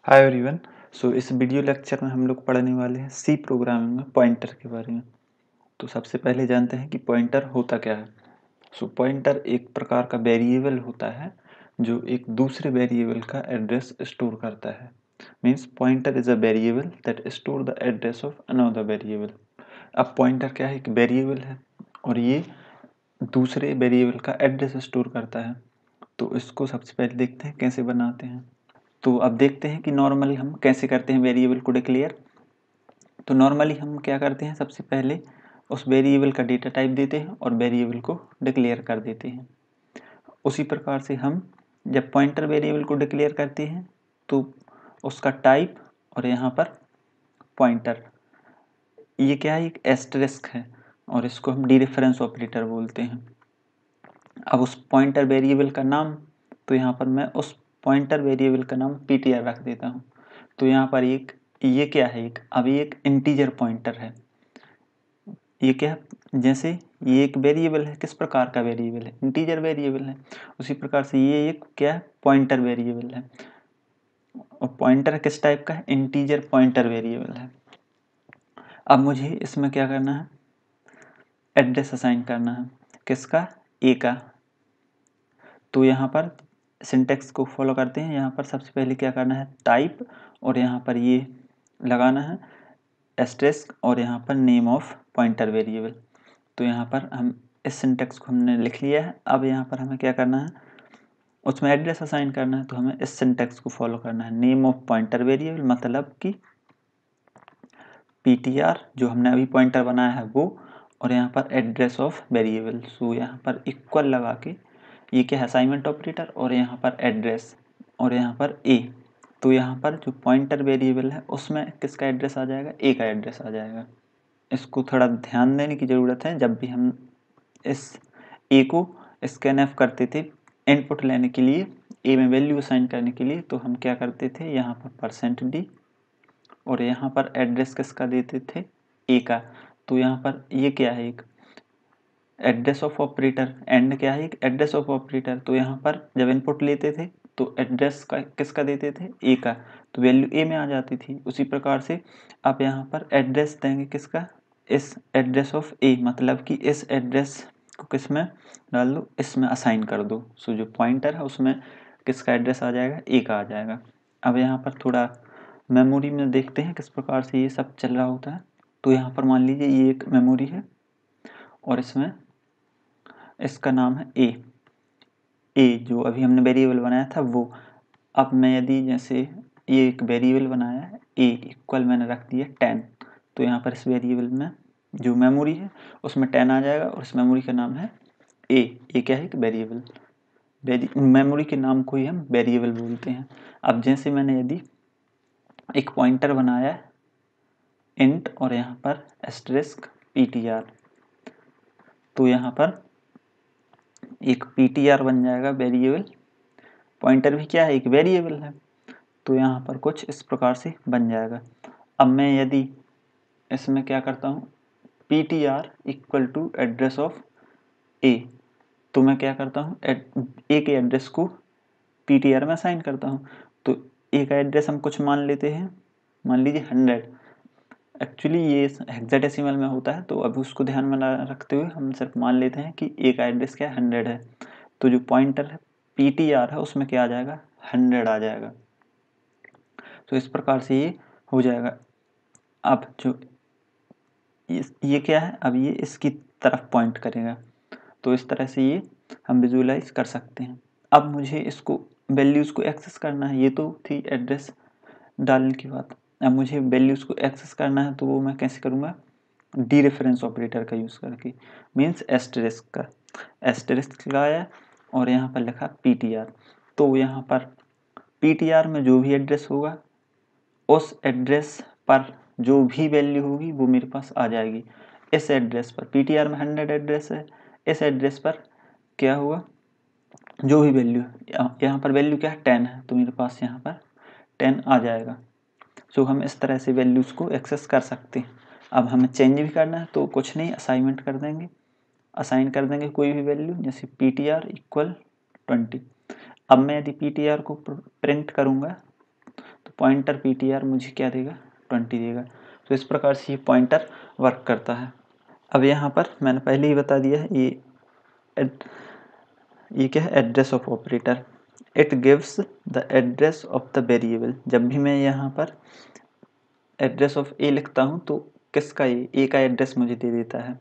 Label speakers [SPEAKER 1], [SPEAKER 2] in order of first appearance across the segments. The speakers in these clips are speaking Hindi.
[SPEAKER 1] Hi everyone. इस वीडियो लेक्चर में हम लोग पढ़ने वाले हैं सी प्रोग्रामिंग में पॉइंटर के बारे में। तो सबसे पहले जानते हैं कि पॉइंटर होता क्या है। पॉइंटर एक प्रकार का वेरिएबल होता है जो एक दूसरे वेरिएबल का एड्रेस स्टोर करता है। Means pointer is a variable that store the address of another variable. अब पॉइंटर क्या है, एक वेरिएबल है और ये दूसरे वेरिएबल का एड्रेस स्टोर करता है। तो इसको सबसे पहले देखते हैं कैसे बनाते हैं। तो अब देखते हैं कि नॉर्मली हम कैसे करते हैं वेरिएबल को डिक्लेयर। तो नॉर्मली हम क्या करते हैं, सबसे पहले उस वेरिएबल का डेटा टाइप देते हैं और वेरिएबल को डिक्लेयर कर देते हैं। उसी प्रकार से हम जब पॉइंटर वेरिएबल को डिक्लेयर करते हैं तो उसका टाइप और यहाँ पर पॉइंटर, ये क्या है, एक एस्टेरिस्क है और इसको हम डीरेफरेंस ऑपरेटर बोलते हैं। अब उस पॉइंटर वेरिएबल का नाम, तो यहाँ पर मैं उस पॉइंटर वेरिएबल का नाम ptr रख देता हूँ। तो यहाँ पर एक ये क्या है, एक अभी एक इंटीजर पॉइंटर है। ये क्या है, जैसे ये एक वेरिएबल है, किस प्रकार का वेरिएबल है, इंटीजर वेरिएबल है। उसी प्रकार से ये एक क्या है, पॉइंटर वेरिएबल है। और पॉइंटर किस टाइप का है, इंटीजर पॉइंटर वेरिएबल है। अब मुझे इसमें क्या करना है, एड्रेस असाइन करना है। किसका, ए का। तो यहाँ पर सिंटेक्स को फॉलो करते हैं। यहाँ पर सबसे पहले क्या करना है, टाइप और यहाँ पर ये लगाना है एस्टेरिस्क और यहाँ पर नेम ऑफ पॉइंटर वेरिएबल। तो यहाँ पर हम इस सिंटेक्स को हमने लिख लिया है। अब यहाँ पर हमें क्या करना है, उसमें एड्रेस असाइन करना है। तो हमें इस सिंटेक्स को फॉलो करना है। नेम ऑफ पॉइंटर वेरिएबल मतलब कि ptr जो हमने अभी पॉइंटर बनाया है वो, और यहाँ पर एड्रेस ऑफ वेरिएबल। सो यहाँ पर इक्वल लगा के, ये क्या है, असाइनमेंट ऑपरेटर, और यहाँ पर एड्रेस और यहाँ पर ए। तो यहाँ पर जो पॉइंटर वेरिएबल है उसमें किसका एड्रेस आ जाएगा, ए का एड्रेस आ जाएगा। इसको थोड़ा ध्यान देने की ज़रूरत है। जब भी हम इस ए को स्कैनएफ करते थे इनपुट लेने के लिए, ए में वैल्यू असाइन करने के लिए, तो हम क्या करते थे, यहाँ पर %d और यहाँ पर एड्रेस किसका देते थे, ए का। तो यहाँ पर ये क्या है, एक एड्रेस ऑफ ऑपरेटर। एंड क्या है, एक एड्रेस ऑफ ऑपरेटर। तो यहाँ पर जब इनपुट लेते थे तो एड्रेस का किसका देते थे, ए का। तो वैल्यू ए में आ जाती थी। उसी प्रकार से आप यहाँ पर एड्रेस देंगे किसका, इस एड्रेस ऑफ ए, मतलब कि इस एड्रेस को किस में डाल दो, इसमें असाइन कर दो। सो जो पॉइंटर है उसमें किसका एड्रेस आ जाएगा, ए का आ जाएगा। अब यहाँ पर थोड़ा मेमोरी में देखते हैं किस प्रकार से ये सब चल रहा होता है। तो यहाँ पर मान लीजिए ये एक मेमोरी है और इसमें इसका नाम है ए जो अभी हमने वेरिएबल बनाया था वो। अब मैं यदि जैसे ये एक वेरिएबल बनाया है ए इक्वल मैंने रख दिया 10, तो यहाँ पर इस वेरिएबल में जो मेमोरी है उसमें 10 आ जाएगा और इस मेमोरी का नाम है ए क्या है, एक वेरिएबल। मेमोरी के नाम को ही हम वेरिएबल बोलते हैं। अब जैसे मैंने यदि एक पॉइंटर बनाया है इंट और यहाँ पर एस्टेरिस्क ptr, तो यहाँ पर एक ptr बन जाएगा वेरिएबल। पॉइंटर भी क्या है, एक वेरिएबल है। तो यहाँ पर कुछ इस प्रकार से बन जाएगा। अब मैं यदि इसमें क्या करता हूँ, ptr equal to address of A, तो मैं क्या करता हूँ, ए के एड्रेस को ptr में असाइन करता हूँ। तो ए का एड्रेस हम कुछ मान लेते हैं, मान लीजिए 100। एक्चुअली ये हेक्साडेसिमल में होता है, तो अभी उसको ध्यान में रखते हुए हम सिर्फ मान लेते हैं कि ए का एड्रेस क्या है, 100 है। तो जो पॉइंटर है ptr है उसमें क्या आ जाएगा, 100 आ जाएगा। तो इस प्रकार से ये हो जाएगा। अब जो ये क्या है, अब ये इसकी तरफ पॉइंट करेगा। तो इस तरह से ये हम विजुअलाइज कर सकते हैं। अब मुझे इसको वैल्यूज़ को एक्सेस करना है। ये तो थी एड्रेस डालने की बात। अब मुझे वैल्यूज़ को एक्सेस करना है, तो वो मैं कैसे करूँगा, डी रेफरेंस ऑपरेटर का यूज़ करके, मीन्स एस्टेरिस्क का। एस्टेरिस्क लगाया और यहाँ पर लिखा ptr। तो यहाँ पर ptr में जो भी एड्रेस होगा उस एड्रेस पर जो भी वैल्यू होगी वो मेरे पास आ जाएगी। इस एड्रेस पर ptr में 100 एड्रेस है, इस एड्रेस पर क्या हुआ, जो भी वैल्यू, यहाँ पर वैल्यू क्या है, 10 है, तो मेरे पास यहाँ पर 10 आ जाएगा। सो हम इस तरह से वैल्यूज़ को एक्सेस कर सकते हैं। अब हमें चेंज भी करना है तो कुछ नहीं, असाइनमेंट कर देंगे, असाइन कर देंगे कोई भी वैल्यू, जैसे ptr इक्वल 20। अब मैं यदि ptr को प्रिंट करूँगा, तो पॉइंटर ptr मुझे क्या देगा, 20 देगा। तो इस प्रकार से ये पॉइंटर वर्क करता है। अब यहाँ पर मैंने पहले ही बता दिया है, ये क्या है, address of operator. It gives the address of the variable. जब भी मैं यहाँ पर एड्रेस ऑफ ए लिखता हूँ तो किसका, ए का एड्रेस मुझे दे देता है।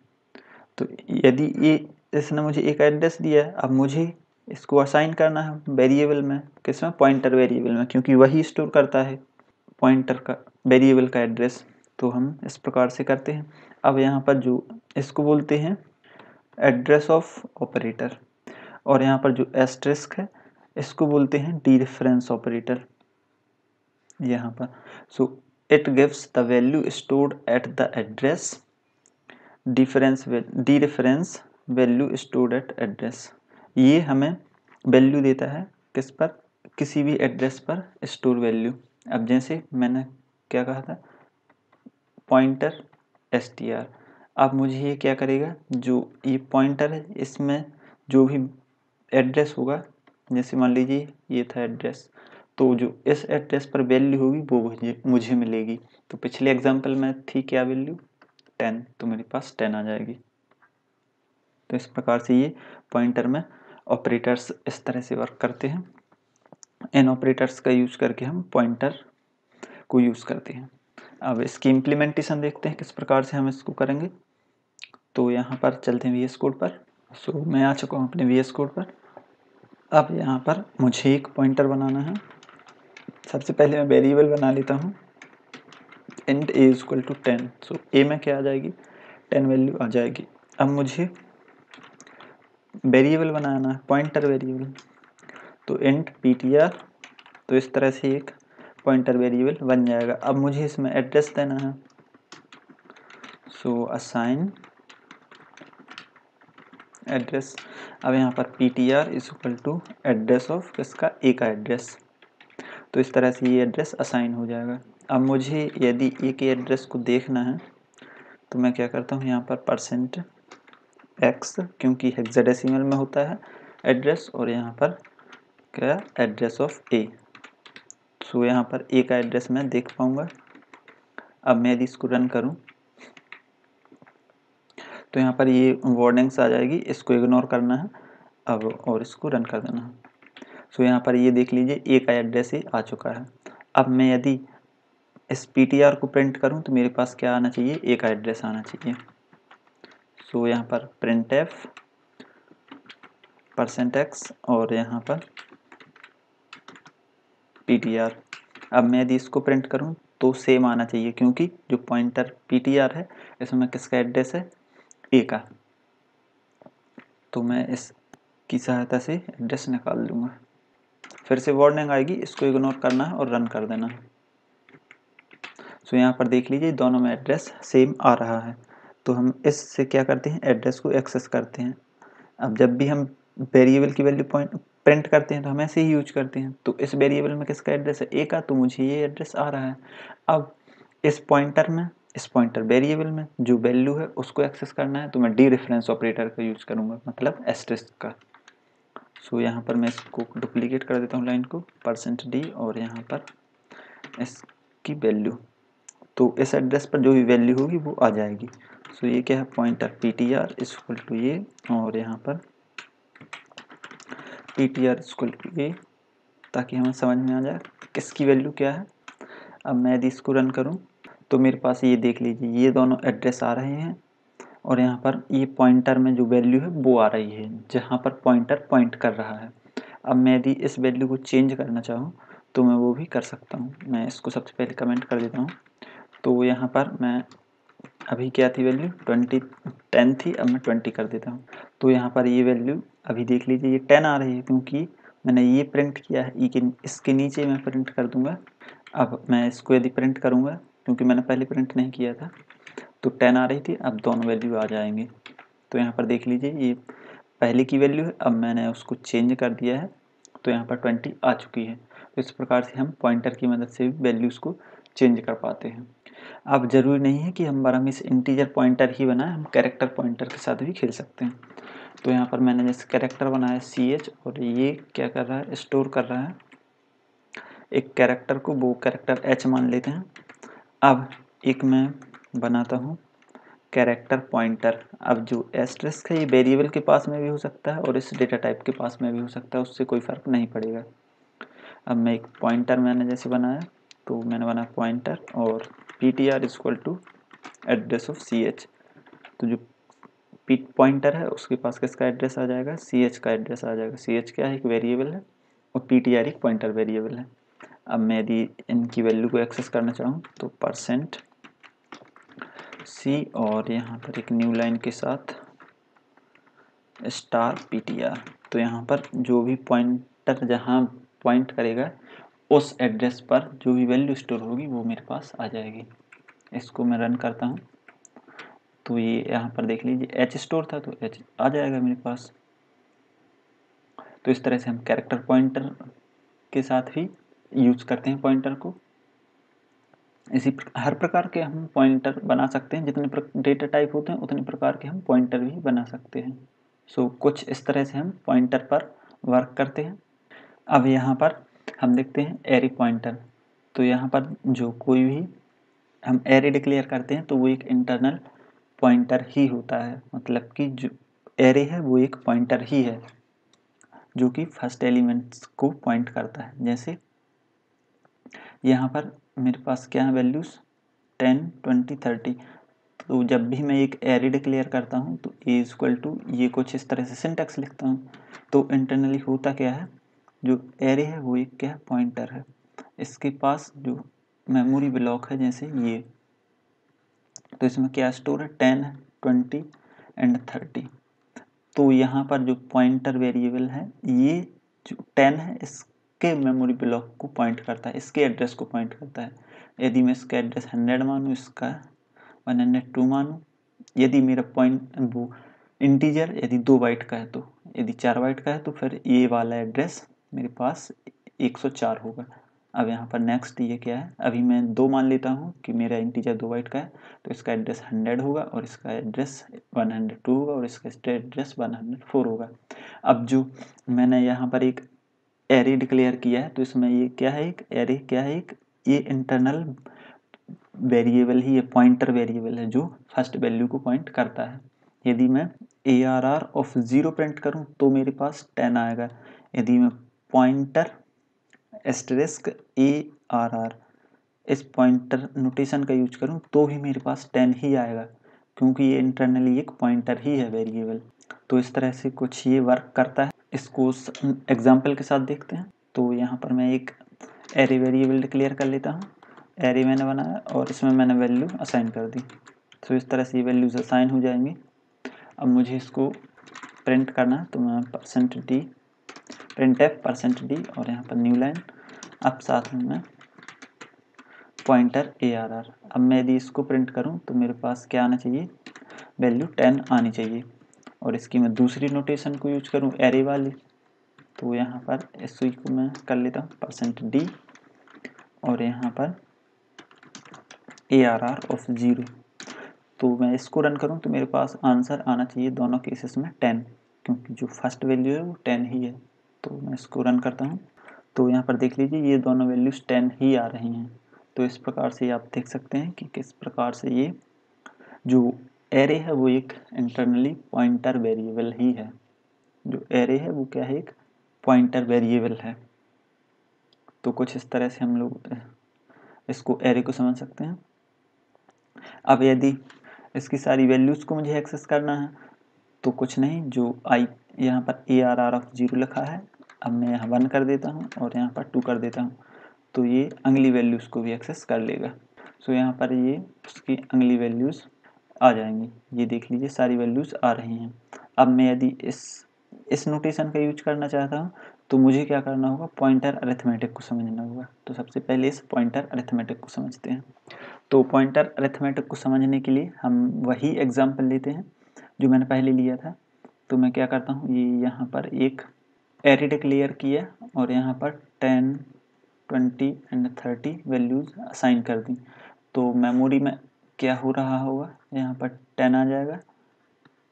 [SPEAKER 1] तो यदि ये इसने मुझे ए का एड्रेस दिया है, अब मुझे इसको असाइन करना है वेरिएबल में, किसमें, पॉइंटर वेरिएबल में, क्योंकि वही स्टोर करता है पॉइंटर का वेरिएबल का एड्रेस। तो हम इस प्रकार से करते हैं। अब यहाँ पर जो इसको बोलते हैं एड्रेस ऑफ ऑपरेटर, और यहाँ पर जो एस्टेरिस्क है इसको बोलते हैं डीरेफरेंस ऑपरेटर यहाँ पर। So it gives the value stored at the address, dereference value stored at address. ये हमें वैल्यू देता है किस पर, किसी भी एड्रेस पर स्टोर वैल्यू। अब जैसे मैंने क्या कहा था, पॉइंटर str। अब मुझे ये क्या करेगा, जो ये पॉइंटर है इसमें जो भी एड्रेस होगा, जैसे मान लीजिए ये था एड्रेस, तो जो इस एड्रेस पर वैल्यू होगी वो मुझे मिलेगी। तो पिछले एग्जांपल में थी क्या वैल्यू, 10, तो मेरे पास 10 आ जाएगी। तो इस प्रकार से ये पॉइंटर में ऑपरेटर्स इस तरह से वर्क करते हैं। इन ऑपरेटर्स का यूज करके हम पॉइंटर को यूज करते हैं। अब इसकी इम्प्लीमेंटेशन देखते हैं किस प्रकार से हम इसको करेंगे। तो यहाँ पर चलते हैं VS कोड पर। सो मैं आ चुका हूँ अपने VS कोड पर। अब यहाँ पर मुझे एक पॉइंटर बनाना है। सबसे पहले मैं वेरिएबल बना लेता हूँ int a equal to 10। So a में क्या आ जाएगी, 10 वैल्यू आ जाएगी। अब मुझे वेरिएबल बनाना है, पॉइंटर वेरिएबल, तो इंट ptr, तो इस तरह से एक पॉइंटर वेरिएबल बन जाएगा। अब मुझे इसमें एड्रेस देना है, सो असाइन एड्रेस। अब यहाँ पर ptr is equal to address of किसका, ए का एड्रेस। तो इस तरह से ये एड्रेस असाइन हो जाएगा। अब मुझे यदि ए के एड्रेस को देखना है तो मैं क्या करता हूँ, यहाँ पर %x, क्योंकि हेक्साडेसिमल में होता है एड्रेस, और यहाँ पर क्या, एड्रेस ऑफ ए। सो यहाँ पर ए का एड्रेस मैं देख पाऊँगा। अब मैं यदि इसको रन करूँ तो यहाँ पर ये वार्निंग्स आ जाएगी, इसको इग्नोर करना है अब, और इसको रन कर देना है। सो यहाँ पर ये देख लीजिए ए का एड्रेस ही आ चुका है। अब मैं यदि इस ptr को प्रिंट करूँ तो मेरे पास क्या आना चाहिए, ए का एड्रेस आना चाहिए। सो यहाँ पर printf %x और यहाँ पर ptr। अब मैं यदि इसको प्रिंट करूँ तो सेम आना चाहिए, क्योंकि जो पॉइंटर ptr है इसमें किसका एड्रेस है, ए का। तो मैं इसकी सहायता से एड्रेस निकाल लूँगा। फिर से वार्निंग आएगी, इसको इग्नोर करना है और रन कर देना है। सो यहाँ पर देख लीजिए दोनों में एड्रेस सेम आ रहा है। तो हम इससे क्या करते हैं, एड्रेस को एक्सेस करते हैं। अब जब भी हम वेरिएबल की वैल्यू प्रिंट करते हैं तो हम ऐसे ही यूज करते हैं। तो इस वेरिएबल में किसका एड्रेस है, ए का, तो मुझे ये एड्रेस आ रहा है। अब इस पॉइंटर में, इस पॉइंटर वेरिएबल में जो वैल्यू है उसको एक्सेस करना है, तो मैं डीरेफरेंस ऑपरेटर का यूज करूँगा, मतलब एस्टेरिस्क का। सो यहाँ पर मैं इसको डुप्लीकेट कर देता हूँ लाइन को, %d, और यहाँ पर इसकी वैल्यू, तो इस एड्रेस पर जो भी वैल्यू होगी वो आ जाएगी। सो ये क्या है, pointer ptr is equal to ये, और यहाँ पर ptr इज इक्वल टू ये, ताकि हमें समझ में आ जाए किसकी वैल्यू क्या है। अब मैं यदि इसको रन करूँ तो मेरे पास ये देख लीजिए ये दोनों एड्रेस आ रहे हैं, और यहाँ पर ये पॉइंटर में जो वैल्यू है वो आ रही है जहाँ पर पॉइंटर पॉइंट कर रहा है। अब मैं यदि इस वैल्यू को चेंज करना चाहूँ तो मैं वो भी कर सकता हूँ। मैं इसको सबसे पहले कमेंट कर देता हूँ। तो यहाँ पर मैं अभी क्या थी वैल्यू, 10 थी, अब मैं 20 कर देता हूँ। तो यहाँ पर ये वैल्यू अभी देख लीजिए ये 10 आ रही है, क्योंकि मैंने ये प्रिंट किया है। इसके नीचे मैं प्रिंट कर दूंगा। अब मैं इसको यदि प्रिंट करूँगा, क्योंकि मैंने पहले प्रिंट नहीं किया था, तो 10 आ रही थी, अब दोनों वैल्यू आ जाएंगे। तो यहाँ पर देख लीजिए ये पहले की वैल्यू है, अब मैंने उसको चेंज कर दिया है, तो यहाँ पर 20 आ चुकी है। तो इस प्रकार से हम पॉइंटर की मदद से भी वैल्यूज़ को चेंज कर पाते हैं। अब ज़रूरी नहीं है कि हम बारहमीस इंटीजर पॉइंटर ही बनाएं, हम कैरेक्टर पॉइंटर के साथ भी खेल सकते हैं। तो यहाँ पर मैंने जैसे कैरेक्टर बनाया ch, और ये क्या कर रहा है, स्टोर कर रहा है एक कैरेक्टर को, वो कैरेक्टर h मान लेते हैं। अब एक मैं बनाता हूँ कैरेक्टर पॉइंटर। अब जो एस्टेरिस्क है ये वेरिएबल के पास में भी हो सकता है और इस डेटा टाइप के पास में भी हो सकता है, उससे कोई फ़र्क नहीं पड़ेगा। अब मैं एक पॉइंटर मैंने जैसे बनाया, तो मैंने बनाया पॉइंटर और ptr equal to address of ch। तो जो पॉइंटर है उसके पास किसका एड्रेस आ जाएगा, ch का एड्रेस आ जाएगा। ch क्या है, एक वेरिएबल है और ptr एक पॉइंटर वेरिएबल है। अब मैं यदि इनकी वैल्यू को एक्सेस करना चाहूँ तो %c और यहाँ पर एक न्यू लाइन के साथ $ptr। तो यहाँ पर जो भी पॉइंटर जहाँ पॉइंट करेगा उस एड्रेस पर जो भी वैल्यू स्टोर होगी वो मेरे पास आ जाएगी। इसको मैं रन करता हूँ तो ये यहाँ पर देख लीजिए h स्टोर था तो h आ जाएगा मेरे पास। तो इस तरह से हम कैरेक्टर पॉइंटर के साथ ही यूज करते हैं पॉइंटर को। इसी हर प्रकार के हम पॉइंटर बना सकते हैं, जितने डेटा टाइप होते हैं उतने प्रकार के हम पॉइंटर भी बना सकते हैं। कुछ इस तरह से हम पॉइंटर पर वर्क करते हैं। अब यहाँ पर हम देखते हैं एरे पॉइंटर। तो यहाँ पर जो कोई भी हम एरे डिक्लेयर करते हैं तो वो एक इंटरनल पॉइंटर ही होता है, मतलब कि जो एरे है वो एक पॉइंटर ही है जो कि फर्स्ट एलिमेंट्स को पॉइंट करता है। जैसे यहाँ पर मेरे पास क्या है वैल्यूज़ 10, 20, 30। तो जब भी मैं एक एरे डिक्लेयर करता हूँ तो ए इक्वल टू ये कुछ इस तरह से सिंटैक्स लिखता हूँ। तो इंटरनली होता क्या है, जो एरे है वो एक क्या है, पॉइंटर है। इसके पास जो मेमोरी ब्लॉक है जैसे ये, तो इसमें क्या स्टोर है, 10 है, 20 एंड 30। तो यहाँ पर जो पॉइंटर वेरिएबल है ये जो 10 है इसके मेमोरी ब्लॉक को पॉइंट करता है, इसके एड्रेस को पॉइंट करता है। यदि मैं इसका एड्रेस 100 मानूँ, इसका 102 मानूँ, यदि मेरा पॉइंट वो इंटीजर यदि 2 बाइट का है, तो यदि 4 बाइट का है तो फिर ये वाला एड्रेस मेरे पास 104 होगा। अब यहाँ पर नेक्स्ट ये क्या है, अभी मैं 2 मान लेता हूँ कि मेरा इंटीजर 2 बाइट का है, तो इसका एड्रेस 100 होगा और इसका एड्रेस 102 होगा और इसका एड्रेस 104 होगा। अब जो मैंने यहाँ पर एक एरे डिक्लेयर किया है तो इसमें ये क्या है, एक एरे क्या है, एक ये इंटरनल वेरिएबल ही है, पॉइंटर वेरिएबल है जो फर्स्ट वैल्यू को पॉइंट करता है। यदि मैं ARR ऑफ 0 प्रिंट करूं तो मेरे पास 10 आएगा। यदि मैं पॉइंटर एस्टेरिस्क ARR इस पॉइंटर नोटेशन का यूज करूं तो भी मेरे पास 10 ही आएगा, क्योंकि ये इंटरनली एक पॉइंटर ही है वेरिएबल। तो इस तरह से कुछ ये वर्क करता है। इसको एग्जाम्पल के साथ देखते हैं। तो यहाँ पर मैं एक एरे वेरिएबल डिक्लेयर कर लेता हूँ। एरे मैंने बनाया और इसमें मैंने वैल्यू असाइन कर दी। तो इस तरह से ये वैल्यूज असाइन हो जाएंगी। अब मुझे इसको प्रिंट करना है तो मैं %d printf %d और यहाँ पर न्यू लाइन, अब साथ में मैं पॉइंटर ARR। अब मैं यदि इसको प्रिंट करूँ तो मेरे पास क्या आना चाहिए, वैल्यू 10 आनी चाहिए। और इसकी मैं दूसरी नोटेशन को यूज करूँ एरे वाली, तो यहाँ पर इसी को मैं कर लेता हूँ %d और यहाँ पर ARR ऑफ 0। तो मैं इसको रन करूँ तो मेरे पास आंसर आना चाहिए दोनों केसेस में 10, क्योंकि जो फर्स्ट वैल्यू है वो 10 ही है। तो मैं इसको रन करता हूँ तो यहाँ पर देख लीजिए ये दोनों वैल्यूज 10 ही आ रही हैं। तो इस प्रकार से आप देख सकते हैं कि किस प्रकार से ये जो एरे है वो एक इंटरनली पॉइंटर वेरिएबल ही है। जो एरे है वो क्या है, एक पॉइंटर वेरिएबल है। तो कुछ इस तरह से हम लोग इसको एरे को समझ सकते हैं। अब यदि इसकी सारी वैल्यूज़ को मुझे एक्सेस करना है तो कुछ नहीं, जो यहाँ पर ARR ऑफ 0 लिखा है, अब मैं यहाँ 1 कर देता हूँ और यहाँ पर 2 कर देता हूँ, तो ये अगली वैल्यूज़ को भी एक्सेस कर लेगा। यहाँ पर ये उसकी अगली वैल्यूज़ आ जाएंगी। ये देख लीजिए सारी वैल्यूज़ आ रही हैं। अब मैं यदि इस नोटेशन का यूज करना चाहता हूँ तो मुझे क्या करना होगा, पॉइंटर अरिथमेटिक को समझना होगा। तो सबसे पहले इस पॉइंटर अरिथमेटिक को समझते हैं। तो पॉइंटर अरिथमेटिक को समझने के लिए हम वही एग्जाम्पल लेते हैं जो मैंने पहले लिया था। तो मैं क्या करता हूँ, ये यहाँ पर एक एरे डिक्लेयर किया और यहाँ पर 10, 20 एंड 30 वैल्यूज़ असाइन कर दी। तो मेमोरी में क्या हो रहा होगा, यहाँ पर 10 आ जाएगा,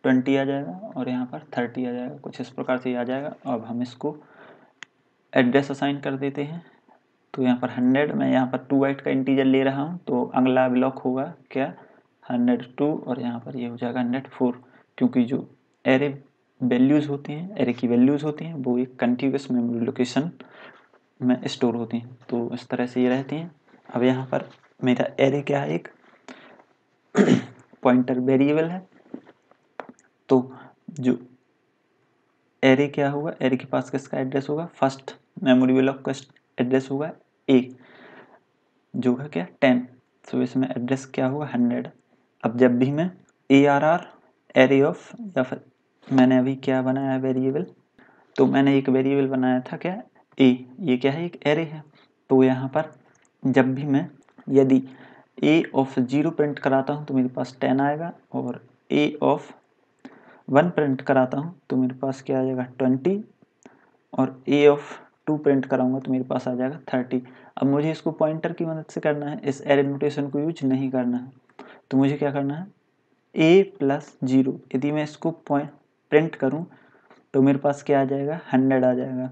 [SPEAKER 1] 20 आ जाएगा और यहाँ पर 30 आ जाएगा, कुछ इस प्रकार से आ जाएगा। अब हम इसको एड्रेस असाइन कर देते हैं तो यहाँ पर 100 मैं यहाँ पर 2 बाइट का इंटीजर ले रहा हूँ, तो अगला ब्लॉक होगा क्या 102 और यहाँ पर ये हो जाएगा 104, क्योंकि जो एरे वैल्यूज़ होती हैं, एरे की वैल्यूज़ होती हैं, वो एक कंटिन्यूअस मेमोरी लोकेशन में स्टोर होती हैं। तो इस तरह से ये रहती हैं। अब यहाँ पर मेरा एरे क्या है, एक पॉइंटर वेरिएबल है। तो जो एरे क्या होगा, एरे के पास किसका एड्रेस होगा, फर्स्ट मेमोरी ब्लॉक का एड्रेस होगा ए, जो है क्या 10। तो इसमें एड्रेस क्या होगा 100। अब जब भी मैं ARR एरे ऑफ, या फिर मैंने अभी क्या बनाया है वेरिएबल, तो मैंने एक वेरिएबल बनाया था क्या ए, ये क्या है एक एरे है। तो यहाँ पर जब भी मैं यदि ए ऑफ 0 प्रिंट कराता हूँ तो मेरे पास 10 आएगा, और ए ऑफ 1 प्रिंट कराता हूँ तो मेरे पास क्या आ जाएगा 20, और ए ऑफ 2 प्रिंट कराऊंगा तो मेरे पास आ जाएगा 30। अब मुझे इसको पॉइंटर की मदद से करना है, इस एरे नोटेशन को यूज नहीं करना है। तो मुझे क्या करना है, a प्लस 0, यदि मैं इसको प्रिंट करूं तो मेरे पास क्या आ जाएगा 100 आ जाएगा,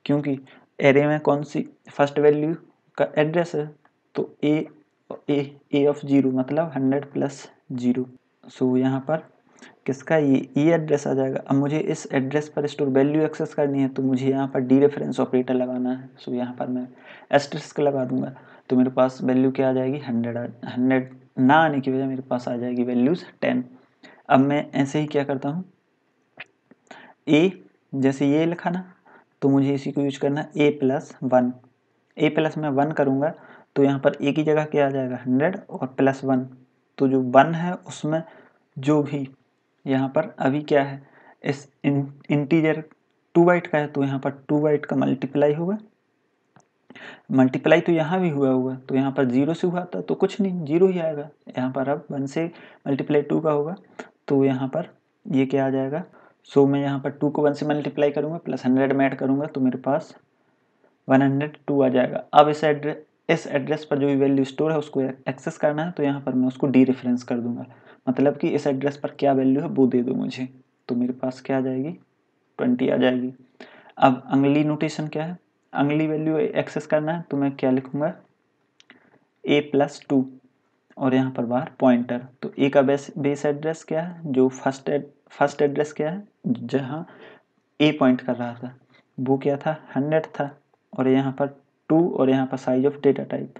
[SPEAKER 1] क्योंकि एरे में कौन सी फर्स्ट वैल्यू का एड्रेस है, तो ए ऑफ 0 मतलब 100 प्लस 0। सो यहाँ पर किसका ये एड्रेस आ जाएगा। अब मुझे इस एड्रेस पर स्टोर वैल्यू एक्सेस करनी है, तो मुझे यहाँ पर डी रेफरेंस ऑपरेटर लगाना है। सो यहाँ पर मैं एस्टेरिस्क लगा दूंगा, तो मेरे पास वैल्यू क्या आ जाएगी 100 ना आने की वजह मेरे पास आ जाएगी वैल्यूज़ 10। अब मैं ऐसे ही क्या करता हूँ, ए जैसे ये लिखा ना, तो मुझे इसी को यूज करना है ए प्लस 1। ए प्लस मैं 1 करूँगा तो यहाँ पर ए की जगह क्या आ जाएगा 100 और प्लस 1, तो जो 1 है उसमें जो भी यहाँ पर अभी क्या है, इस इंटीजर 2 बाइट का है, तो यहाँ पर 2 बाइट का मल्टीप्लाई होगा। मल्टीप्लाई तो यहाँ भी हुआ होगा, तो यहाँ पर 0 से हुआ था तो कुछ नहीं, 0 ही आएगा। यहाँ पर अब 1 से मल्टीप्लाई 2 का होगा, तो यहाँ पर ये क्या आ जाएगा। सो मैं यहाँ पर 2 को 1 से मल्टीप्लाई करूँगा प्लस 100 में ऐड करूँगा तो मेरे पास 102 आ जाएगा। अब इस एड्रेस पर जो भी वैल्यू स्टोर है उसको एक्सेस करना है, तो यहाँ पर मैं उसको डी रेफरेंस कर दूंगा, मतलब कि इस एड्रेस पर क्या वैल्यू है वो दे दो मुझे, तो मेरे पास क्या आ जाएगी 20 आ जाएगी। अब अगली नोटेशन क्या है, अगली वैल्यू एक्सेस करना है, तो मैं क्या लिखूंगा ए प्लस 2 और यहाँ पर बाहर पॉइंटर। तो ए का बेस एड्रेस क्या है, जो फर्स्ट एड्रेस क्या है जहाँ ए पॉइंट कर रहा था वो क्या था 100 था, और यहाँ पर 2 और यहाँ पर साइज ऑफ डेटा टाइप,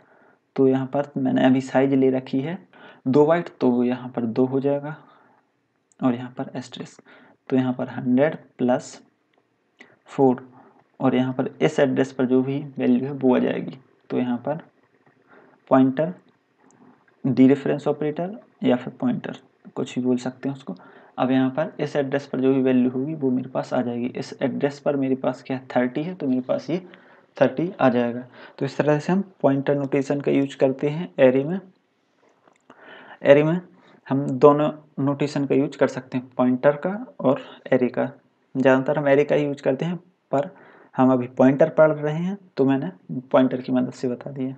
[SPEAKER 1] तो यहाँ पर मैंने अभी साइज ले रखी है 2 बाइट, तो यहाँ पर 2 हो जाएगा, और यहाँ पर एस्ट्रिस्क, तो यहाँ पर 100 प्लस 4, और यहाँ पर इस एड्रेस पर जो भी वैल्यू है वो आ जाएगी। तो यहाँ पर पॉइंटर, डी रेफरेंस ऑपरेटर या फिर पॉइंटर, कुछ भी बोल सकते हैं उसको। अब यहाँ पर इस एड्रेस पर जो भी वैल्यू होगी वो मेरे पास आ जाएगी। इस एड्रेस पर मेरे पास क्या 30 है, तो मेरे पास ये 30 आ जाएगा। तो इस तरह से हम पॉइंटर नोटेशन का यूज करते हैं एरे में। एरे में हम दोनों नोटेशन का यूज कर सकते हैं, पॉइंटर का और एरे का। ज़्यादातर हम एरे का यूज करते हैं, पर हम अभी पॉइंटर पढ़ रहे हैं तो मैंने पॉइंटर की मदद से बता दिया।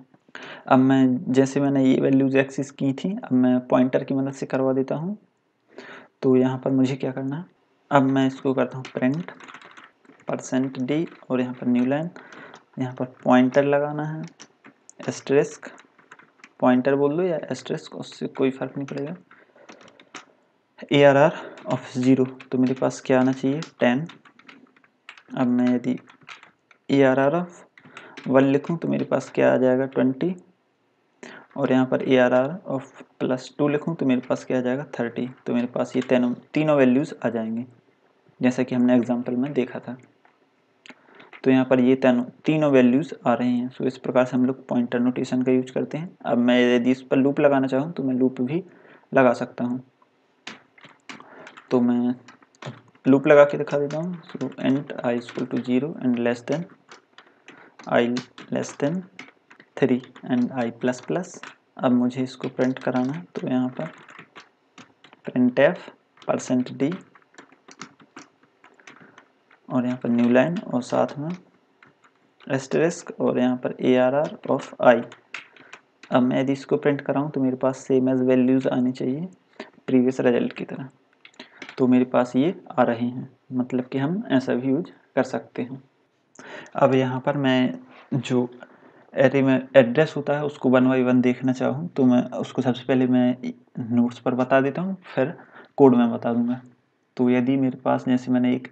[SPEAKER 1] अब मैं जैसे मैंने ये वैल्यूज एक्सेस की थी, अब मैं पॉइंटर की मदद से करवा देता हूँ। तो यहाँ पर मुझे क्या करना है, अब मैं इसको करता हूँ प्रिंट %d और यहाँ पर न्यू लाइन, यहाँ पर पॉइंटर लगाना है, एस्टेरिस्क, पॉइंटर बोल दो या एस्टेरिस्क, उससे कोई फर्क नहीं पड़ेगा। ARR ऑफ 0, तो मेरे पास क्या आना चाहिए 10। अब मैं यदि ARR ऑफ 1 लिखूँ तो मेरे पास क्या आ जाएगा 20, और यहाँ पर ARR ऑफ प्लस 2 लिखूँ तो मेरे पास क्या आ जाएगा 30। तो मेरे पास ये तीनों वैल्यूज़ आ जाएंगे जैसा कि हमने एग्जाम्पल में देखा था। तो यहाँ पर ये तीनों वैल्यूज़ आ रही हैं। सो इस प्रकार से हम लोग पॉइंटर नोटेशन का यूज करते हैं। अब मैं यदि इस पर लूप लगाना चाहूँ तो मैं लूप भी लगा सकता हूँ। तो मैं लूप लगा के दिखा देता हूँ। So and i = 0 and less than i less than 3 and i++। अब मुझे इसको प्रिंट कराना है, तो यहाँ पर printf %d और यहाँ पर न्यू लाइन और साथ में एस्टेरिस्क और यहाँ पर ARR ऑफ i। अब मैं यदि इसको प्रिंट कराऊँ तो मेरे पास सेम एज वैल्यूज़ आनी चाहिए प्रीवियस रिजल्ट की तरह। तो मेरे पास ये आ रहे हैं, मतलब कि हम ऐसा भी यूज कर सकते हैं। अब यहाँ पर मैं जो एरे में एड्रेस होता है, उसको 1 बाय 1 देखना चाहूँ तो मैं उसको सबसे पहले मैं नोट्स पर बता देता हूँ, फिर कोड में बता दूंगा। तो यदि मेरे पास जैसे मैंने एक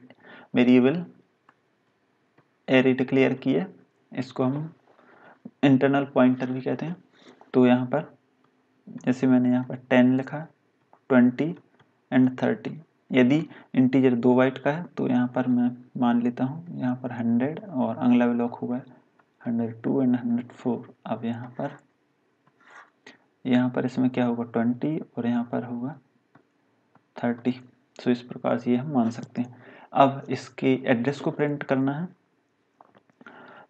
[SPEAKER 1] वेरिएबल एरे डिक्लेयर की है, इसको हम इंटरनल पॉइंटर भी कहते हैं। तो यहाँ पर जैसे मैंने यहाँ पर 10 लिखा, 20 एंड 30। यदि इंटीजर 2 बाइट का है तो यहाँ पर मैं मान लेता हूँ यहाँ पर 100 और अगला ब्लॉक होगा 102 एंड 104। अब यहाँ पर इसमें क्या होगा 20 और यहाँ पर होगा 30। सो इस प्रकार से ये हम मान सकते हैं। अब इसके एड्रेस को प्रिंट करना है।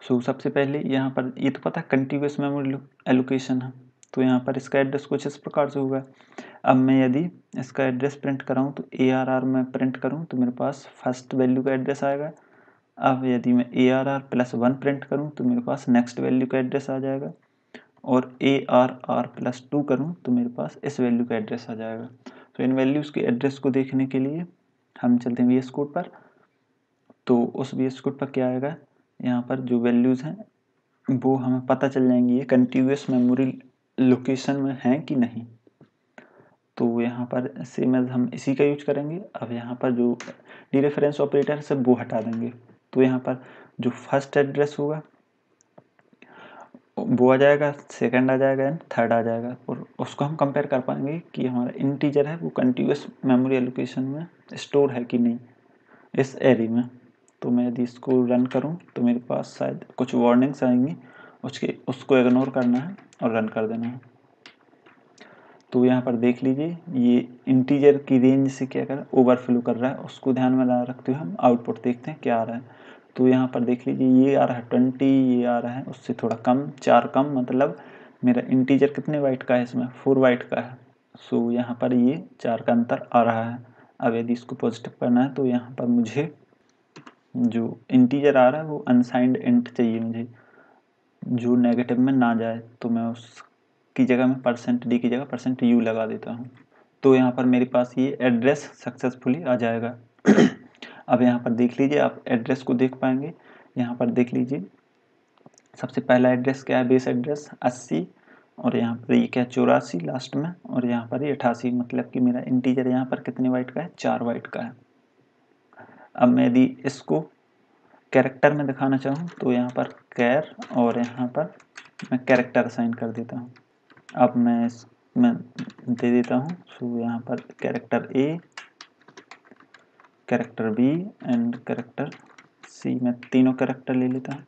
[SPEAKER 1] सो सबसे पहले यहाँ पर ये तो पता है कंटिन्यूअस मेमोरी एलोकेशन है, तो यहाँ पर इसका एड्रेस कुछ इस प्रकार से होगा। अब मैं यदि इसका एड्रेस प्रिंट कराऊँ तो ARR में प्रिंट करूँ तो मेरे पास फर्स्ट वैल्यू का एड्रेस आएगा। अब यदि मैं ARR+1 प्रिंट करूँ तो मेरे पास नेक्स्ट वैल्यू का एड्रेस आ जाएगा, और ARR+2 करूँ तो मेरे पास इस वैल्यू का एड्रेस आ जाएगा। तो इन वैल्यूज़ के एड्रेस को देखने के लिए हम चलते हैं VS कोड पर। तो उस VS कोड पर क्या आएगा, यहाँ पर जो वैल्यूज़ हैं वो हमें पता चल जाएंगी ये कंटिन्यूअस मेमोरी लोकेशन में हैं कि नहीं। तो यहाँ पर सेम एज हम इसी का यूज करेंगे। अब यहाँ पर जो डीरेफरेंस ऑपरेटर है वो हटा देंगे। तो यहाँ पर जो फर्स्ट एड्रेस होगा वो आ जाएगा, सेकंड आ जाएगा एंड थर्ड आ जाएगा, और उसको हम कंपेयर कर पाएंगे कि हमारा इंटीजर है वो कंटिन्यूअस मेमोरी एलोकेशन में स्टोर है कि नहीं इस एरे में। तो मैं यदि इसको रन करूं तो मेरे पास शायद कुछ वार्निंग्स आएंगी, उसको इग्नोर करना है और रन कर देना है। तो यहाँ पर देख लीजिए ये इंटीजर की रेंज से क्या कर रहा है, ओवरफ्लो कर रहा है। उसको ध्यान में रखते हुए हम आउटपुट देखते हैं क्या आ रहा है। तो यहाँ पर देख लीजिए ये आ रहा है 20, ये आ रहा है उससे थोड़ा कम, 4 कम, मतलब मेरा इंटीजर कितने बाइट का है, इसमें 4 बाइट का है। सो यहाँ पर ये 4 का अंतर आ रहा है। अब यदि इसको पॉजिटिव करना है तो यहाँ पर मुझे जो इंटीजर आ रहा है वो अनसाइंड इंट चाहिए मुझे, जो नेगेटिव में ना जाए। तो मैं उसकी जगह में %d की जगह %u लगा देता हूँ। तो यहाँ पर मेरे पास ये एड्रेस सक्सेसफुली आ जाएगा। अब यहाँ पर देख लीजिए, आप एड्रेस को देख पाएंगे। यहाँ पर देख लीजिए सबसे पहला एड्रेस क्या है, बेस एड्रेस 80, और यहाँ पर ये क्या 84 लास्ट में, और यहाँ पर ये 88, मतलब कि मेरा इंटीजर यहाँ पर कितने बाइट का है, 4 बाइट का है। अब मैं यदि इसको कैरेक्टर में दिखाना चाहूँ तो यहाँ पर कैर, और यहाँ पर मैं कैरेक्टर असाइन कर देता हूँ। अब मैं इसमें दे देता हूँ, सो यहाँ पर character A, character B and character C, मैं तीनों कैरेक्टर ले लेता हूँ।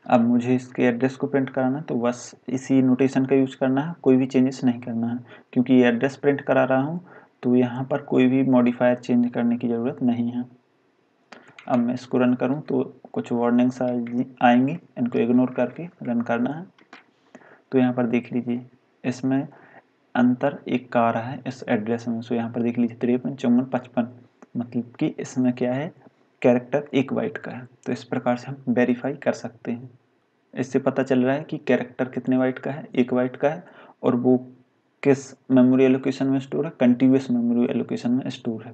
[SPEAKER 1] अब मुझे इसके एड्रेस को प्रिंट कराना है तो बस इसी नोटेशन का यूज करना है, कोई भी चेंजेस नहीं करना है, क्योंकि ये एड्रेस प्रिंट करा रहा हूँ तो यहाँ पर कोई भी मॉडिफायर चेंज करने की ज़रूरत नहीं है। अब मैं इसको रन करूँ तो कुछ वार्निंग्स आएंगी, इनको इग्नोर करके रन करना है। तो यहाँ पर देख लीजिए इसमें अंतर एक का आ रहा है इस एड्रेस में। सो यहाँ पर देख लीजिए 53, 54, 55, मतलब कि इसमें क्या है, कैरेक्टर 1 बाइट का है। तो इस प्रकार से हम वेरीफाई कर सकते हैं। इससे पता चल रहा है कि कैरेक्टर कितने बाइट का है, 1 बाइट का है, और वो किस मेमोरी एलोकेशन में स्टोर है, कंटिन्यूअस मेमोरी एलोकेशन में स्टोर है।